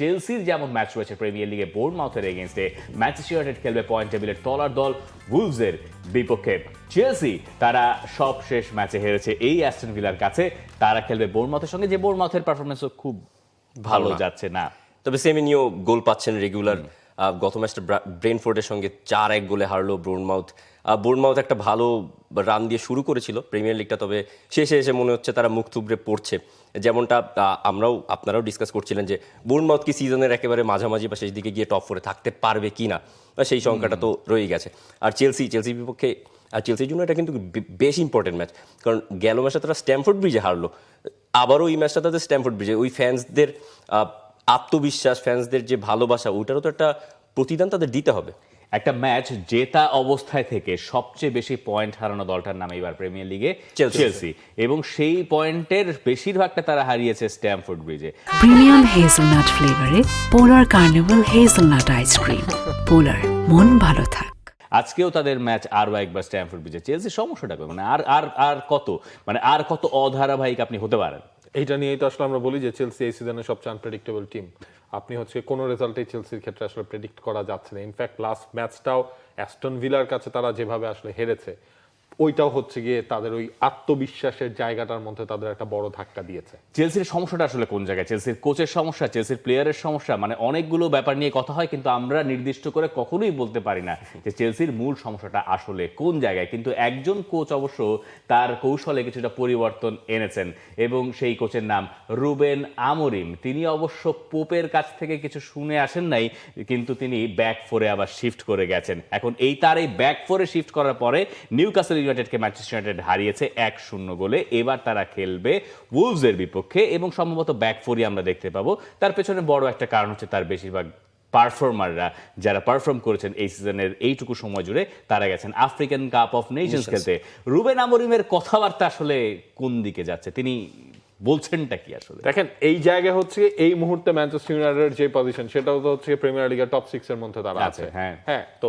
চেলসির যেমন ম্যাচ রয়েছে প্রিমিয়ার লিগে বোর্নমাউথের এগেইনস্টে, ম্যানচেস্টার ইউনাইটেড খেলবে পয়েন্ট টেবিলের তলার দল উলভসের বিপক্ষে। চেলসি তারা সব শেষ ম্যাচে হেরেছে এই অ্যাস্টন ভিলার কাছে, তারা খেলবে বোর্নমাউথের সঙ্গে, যে বোর্নমাউথের পারফরমেন্সও খুব ভালো যাচ্ছে না। তবে সেমিনিও গোল পাচ্ছেন রেগুলার। গত ম্যাচটা ব্রেনফোর্ডের সঙ্গে 4-1 গোলে হারলো বোর্নমাউথ একটা ভালো রান দিয়ে শুরু করেছিল প্রিমিয়ার লিগটা, তবে শেষে এসে মনে হচ্ছে তারা মুখ থুবড়ে পড়ছে। যেমনটা আপনারাও ডিসকাস করছিলেন যে বোর্নমাউথ কি সিজনের একেবারে মাঝামাঝি বা শেষ দিকে গিয়ে টপ 4-এ থাকতে পারবে কি না, সেই সংখ্যাটা তো রয়ে গেছে। আর চেলসির বিপক্ষে, আর চেলসির জন্য এটা কিন্তু বেশ ইম্পর্টেন্ট ম্যাচ, কারণ গেল ম্যাচটা তারা স্ট্যামফোর্ড ব্রিজে হারলো, আবারও এই ম্যাচটা তাদের স্ট্যামফোর্ড ব্রিজে। ওই ফ্যান্সদের আত্মবিশ্বাস, ফ্যান্সদের যে ভালোবাসা, ওইটারও তো একটা প্রতিদান তাদের দিতে হবে। একটা ম্যাচ জেতা অবস্থায় থেকে সবচেয়ে বেশি পয়েন্ট হারানো দলটার নাম এবার প্রিমিয়ার লিগে চেলসি, এবং সেই পয়েন্টের বেশিরভাগটা তারা হারিয়েছে স্ট্যামফোর্ড ব্রিজে। প্রিমিয়াম হেজেলনাট ফ্লেভারে পোলার কার্নিভাল হেজেলনাট আইসক্রিম। পোলার, মন ভালো থাক। আজকেও তাদের ম্যাচ আরও একবার স্ট্যামফোর্ড ব্রিজে। চেলসির সমস্যাটা মানে আর কত অধারাবাহিক আপনি হতে পারেন? এইটা নিয়েই তো আসলে আমরা বলি যে চেলসি এই সিজনের সবচেয়ে আনপ্রেডিক্টেবল টিম। আপনি কোনো রেজাল্টেই চেলসির ক্ষেত্রে আসলে প্রেডিক্ট করা যাচ্ছে না। ইনফ্যাক্ট লাস্ট ম্যাচটাও অ্যাস্টন ভিলার কাছে তারা যেভাবে আসলে হেরেছে, ওইটাও হচ্ছে গিয়ে তাদের ওই আত্মবিশ্বাসের জায়গাটার মধ্যে তাদের একটা বড় ধাক্কা দিয়েছে। চেলসির সমস্যাটা আসলে কোন জায়গায়? চেলসির কোচের সমস্যা, চেলসির প্লেয়ারের সমস্যা, অনেকগুলো ব্যাপার নিয়ে কথা হয়, কিন্তু আমরা নির্দিষ্ট করে কখনোই বলতে পারি না যে চেলসির মূল সমস্যাটা আসলে কোন জায়গায়। কিন্তু একজন কোচ অবশ্য তার কৌশলে কিছুটা পরিবর্তন এনেছেন, এবং সেই কোচের নাম রুবেন আমোরিম। তিনি অবশ্য পোপের কাছ থেকে কিছু শুনে আসেন নাই, কিন্তু তিনি ব্যাক ফোরে আবার শিফট করে গেছেন। এখন তার এই ব্যাক ফোরে শিফট করার পরে নিউক্যাসল ইউনাইটেডকে ম্যানচেস্টার ইউনাইটেড হারিয়েছে 1-0 গোলে। এবার তারা খেলবে উলভসের বিপক্ষে, এবং সম্ভবত ব্যাক ফোরই আমরা দেখতে পাবো। তার পেছনে বড় একটা কারণ হচ্ছে তার বেশিরভাগ পারফর্মাররা, যারা পারফর্ম করেছেন এই সিজনের এইটুকু সময় জুড়ে, তারা গেছেন আফ্রিকান কাপ অফ নেশনস খেলতে। রুবেন আমোরিমের কথাবার্তা আসলে কোন দিকে যাচ্ছে, তিনি বলছেনটা কি আসলে? দেখেন, এই জায়গায় হচ্ছে এই মুহূর্তে ম্যানচেস্টার ইউনাইটেডের যে পজিশন, সেটাও তো হচ্ছে প্রিমিয়ার লিগের টপ 6 এর মধ্যে তারা আছে। হ্যাঁ, তো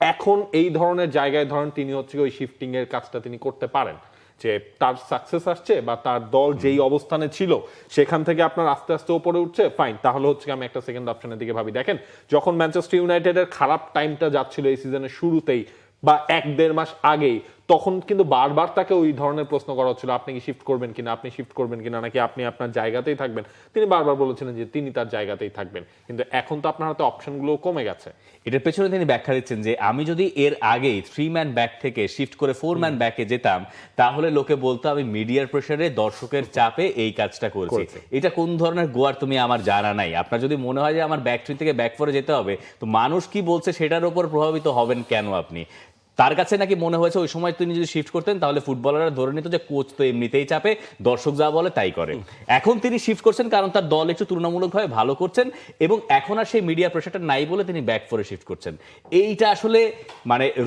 এখন এই ধরনের জায়গায় ধরেন তিনি হচ্ছে ওই শিফটিং এর কাজটা তিনি করতে পারেন, যে তার সাকসেস আসছে বা তার দল যেই অবস্থানে ছিল সেখান থেকে আপনার আস্তে আস্তে উপরে উঠছে, ফাইন, তাহলে হচ্ছে আমি একটা সেকেন্ড অপশনের দিকে ভাবি। দেখেন, যখন ম্যানচেস্টার ইউনাইটেডের খারাপ টাইমটা যাচ্ছিল এই সিজনের শুরুতেই বা 1-1.5 মাস আগেই, তখন কিন্তু বারবার তাকে ওই ধরনের প্রশ্ন করা হচ্ছিল, আপনি কি শিফট করবেন কিনা, নাকি আপনি আপনার জায়গাতেই থাকবেন। তিনি বারবার বলেছিলেন যে তিনি তার জায়গাতেই থাকবেন, কিন্তু এখন তো আপনার হাতে অপশনগুলো কমে গেছে। এটার পেছনে তিনি ব্যাখ্যা দিচ্ছেন যে আমি যদি এর আগেই 3 ম্যান ব্যাক থেকে শিফট করে 4 ম্যান ব্যাকে যেতাম, তাহলে লোকে বলতো আমি মিডিয়ার প্রেসারে, দর্শকের চাপে এই কাজটা করেছি। এটা কোন ধরনের গোয়ার তুমি আমার জানা নাই। আপনার যদি মনে হয় যে আমার ব্যাক 3 থেকে ব্যাক 4-এ যেতে হবে, তো মানুষ কি বলছে সেটার উপর প্রভাবিত হবেন কেন আপনি? তার কাছে নাকি মনে হয়েছে ওই সময় তিনি যদি শিফট করতেন তাহলে ফুটবলাররা ধরে নিত যে কোচ তো এমনিতেই চাপে, দর্শক যা বলে তাই করে। এখন তিনি শিফট করছেন কারণ তার দল একটু তুলনামূলকভাবে ভালো করছেন, এবং এখন আর সেই মিডিয়া প্রেশারটা নাই বলে তিনি ব্যাক ফোরে শিফট করছেন। এইটা আসলে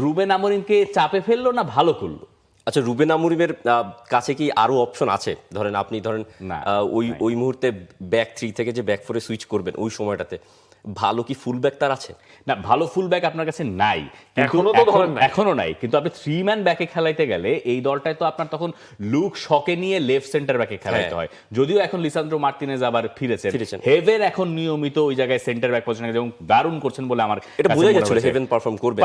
রুবেন আমোরিমকে চাপে ফেললো না ভালো করলো? আচ্ছা, রুবেন আমোরিমের কাছে কি আরো অপশন আছে? আপনি ধরেন ওই মুহূর্তে ব্যাক 3 থেকে যে ব্যাক 4-এ সুইচ করবেন, ওই সময়টাতে ভালো কি ফুল ব্যাক তার আছে? না, ভালো ফুল ব্যাক আপনার কাছে নাই, এখনো নাই। কিন্তু আপনি 3 ম্যান ব্যাকে খেলাইতে গেলে এই দলটায় তো আপনার তখন লুক শকে নিয়ে লেফট সেন্টার ব্যাকে খেলাইতে হয়। যদিও এখন লিসান্দ্রো মার্টিনেজ আবার ফিরেছেন। হেভেন এখন নিয়মিত ওই জায়গায় সেন্টার ব্যাক পজিশনে এবং দারুণ করছেন বলে আমার এটা বোঝা যাচ্ছিল হেভেন পারফর্ম করবে,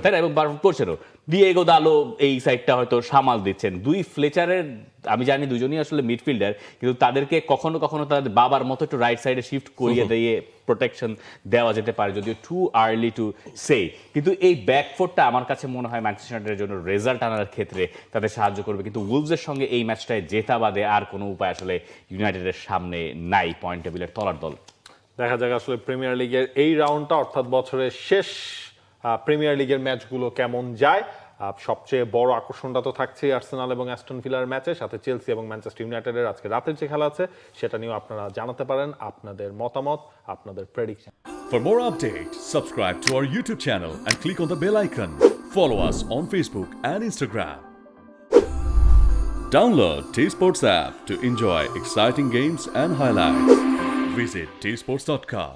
তাই না? এবং পারফর্ম করছেনও। ডিয়েগো দালো এই সাইডটা হয়তো সামাল দিচ্ছেন। ফ্লেচারের, আমি জানি দুজনই আসলে মিডফিল্ডার, কিন্তু তাদেরকে কখনো কখনো তাদের বাবার মতো একটু রাইট সাইডে শিফট করিয়ে দিয়ে প্রোটেকশন দেওয়া যেতে পারে, যদিও টু আর্লি টু সে। কিন্তু এই ব্যাকফোরটা আমার কাছে মনে হয় ম্যানচেস্টার ইউনাইটেডের জন্য রেজাল্ট আনার ক্ষেত্রে তাদের সাহায্য করবে। কিন্তু উলভসের সঙ্গে এই ম্যাচটায় জেতা বাদে আর কোনো উপায় আসলে ইউনাইটেডের সামনে নাই, পয়েন্ট টেবিলের তলার দল। দেখা যাক আসলে প্রিমিয়ার লিগের এই রাউন্ডটা, অর্থাৎ বছরের শেষ প্রিমিয়ার লিগের ম্যাচগুলো কেমন যায়। সবচেয়ে বড় আকর্ষণটা তো থাকছে আর্সেনাল এবং অ্যাস্টন ভিলার ম্যাচে, সাথে চেলসি এবং ম্যানচেস্টার ইউনাইটেডের আজকে রাতের যে খেলা আছে সেটা নিয়েও আপনারা জানাতে পারেন আপনাদের মতামত, আপনাদের prediction. For more updates, subscribe to our YouTube channel and click on the bell icon. Follow us on Facebook and Instagram. Download T-Sports app to enjoy exciting games and highlights. Visit tsports.com.